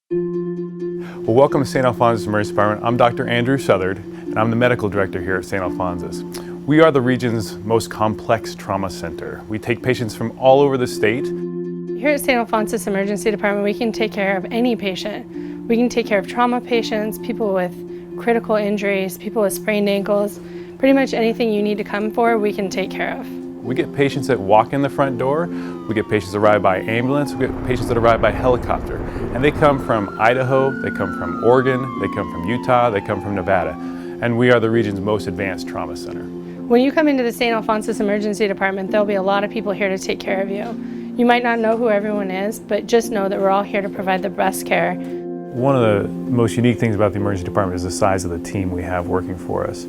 Well, welcome to St. Alphonsus Emergency Department. I'm Dr. Andrew Southard, and I'm the medical director here at St. Alphonsus. We are the region's most complex trauma center. We take patients from all over the state. Here at St. Alphonsus Emergency Department, we can take care of any patient. We can take care of trauma patients, people with critical injuries, people with sprained ankles. Pretty much anything you need to come for, we can take care of. We get patients that walk in the front door, we get patients that arrive by ambulance, we get patients that arrive by helicopter. And they come from Idaho, they come from Oregon, they come from Utah, they come from Nevada. And we are the region's most advanced trauma center. When you come into the St. Alphonsus Emergency Department, there'll be a lot of people here to take care of you. You might not know who everyone is, but just know that we're all here to provide the best care. One of the most unique things about the emergency department is the size of the team we have working for us.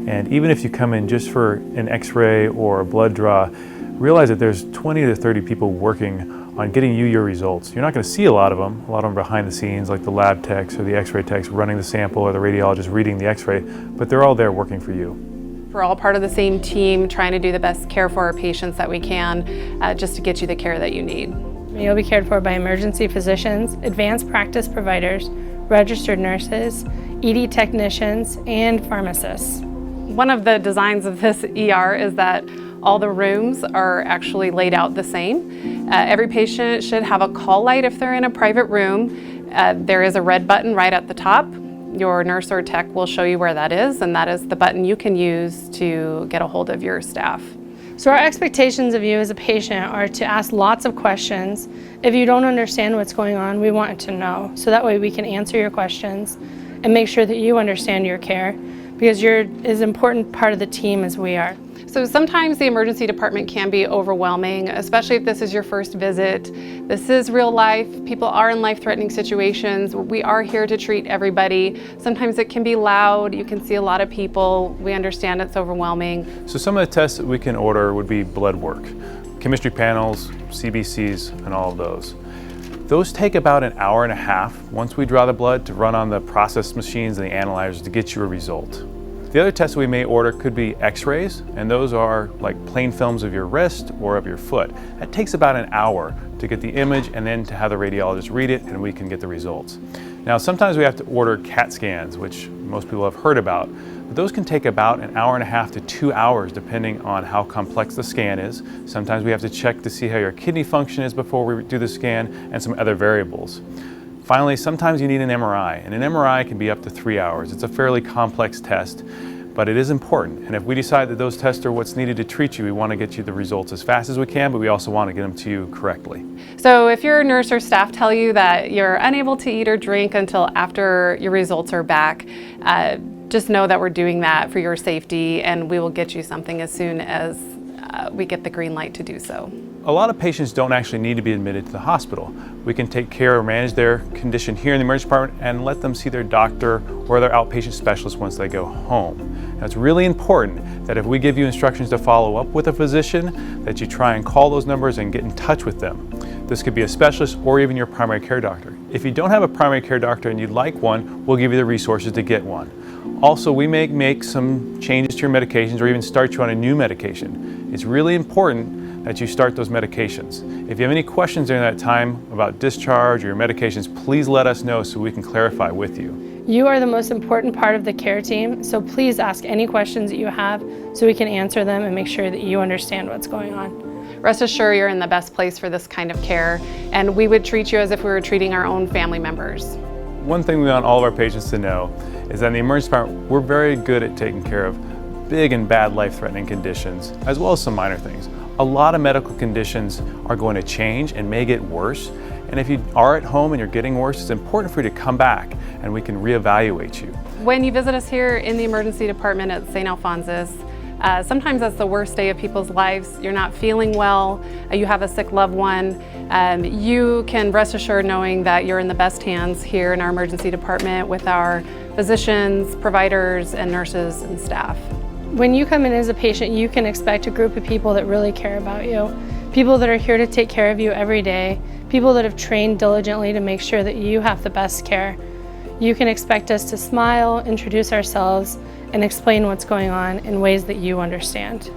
And even if you come in just for an x-ray or a blood draw, realize that there's 20 to 30 people working on getting you your results. You're not going to see a lot of them behind the scenes, like the lab techs or the x-ray techs running the sample or the radiologist reading the x-ray, but they're all there working for you. We're all part of the same team, trying to do the best care for our patients that we can, just to get you the care that you need. You'll be cared for by emergency physicians, advanced practice providers, registered nurses, ED technicians, and pharmacists. One of the designs of this ER is that all the rooms are actually laid out the same. Every patient should have a call light if they're in a private room. There is a red button right at the top. Your nurse or tech will show you where that is, and that is the button you can use to get a hold of your staff. So our expectations of you as a patient are to ask lots of questions. If you don't understand what's going on, we want to know, so that way we can answer your questions and make sure that you understand your care, because you're as important part of the team as we are. So sometimes the emergency department can be overwhelming, especially if this is your first visit. This is real life. People are in life-threatening situations. We are here to treat everybody. Sometimes it can be loud. You can see a lot of people. We understand it's overwhelming. So some of the tests that we can order would be blood work, chemistry panels, CBCs, and all of those. Those take about an hour and a half once we draw the blood to run on the process machines and the analyzers to get you a result. The other tests we may order could be x-rays, and those are like plain films of your wrist or of your foot. That takes about an hour to get the image and then to have the radiologist read it and we can get the results. Now sometimes we have to order CAT scans, which most people have heard about, but those can take about an hour and a half to 2 hours depending on how complex the scan is. Sometimes we have to check to see how your kidney function is before we do the scan and some other variables. Finally, sometimes you need an MRI, and an MRI can be up to 3 hours. It's a fairly complex test, but it is important. And if we decide that those tests are what's needed to treat you, we want to get you the results as fast as we can, but we also want to get them to you correctly. So if your nurse or staff tell you that you're unable to eat or drink until after your results are back, just know that we're doing that for your safety, and we will get you something as soon as we get the green light to do so. A lot of patients don't actually need to be admitted to the hospital. We can take care or manage their condition here in the emergency department and let them see their doctor or their outpatient specialist once they go home. Now, it's really important that if we give you instructions to follow up with a physician, that you try and call those numbers and get in touch with them. This could be a specialist or even your primary care doctor. If you don't have a primary care doctor and you'd like one, we'll give you the resources to get one. Also, we may make some changes to your medications or even start you on a new medication. It's really important that you start those medications. If you have any questions during that time about discharge or your medications, please let us know so we can clarify with you. You are the most important part of the care team, so please ask any questions that you have so we can answer them and make sure that you understand what's going on. Rest assured you're in the best place for this kind of care, and we would treat you as if we were treating our own family members. One thing we want all of our patients to know is that in the emergency department, we're very good at taking care of big and bad life-threatening conditions, as well as some minor things. A lot of medical conditions are going to change and may get worse, and if you are at home and you're getting worse, it's important for you to come back and we can reevaluate you. When you visit us here in the emergency department at St. Alphonsus, sometimes that's the worst day of people's lives. You're not feeling well, you have a sick loved one. You can rest assured knowing that you're in the best hands here in our emergency department with our physicians, providers, and nurses and staff. When you come in as a patient, you can expect a group of people that really care about you. People that are here to take care of you every day. People that have trained diligently to make sure that you have the best care. You can expect us to smile, introduce ourselves, and explain what's going on in ways that you understand.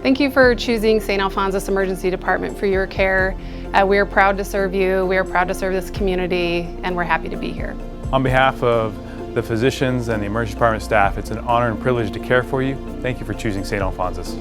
Thank you for choosing St. Alphonsus Emergency Department for your care. We are proud to serve you, we are proud to serve this community, and we're happy to be here. On behalf of the physicians and the emergency department staff, it's an honor and privilege to care for you. Thank you for choosing St. Alphonsus.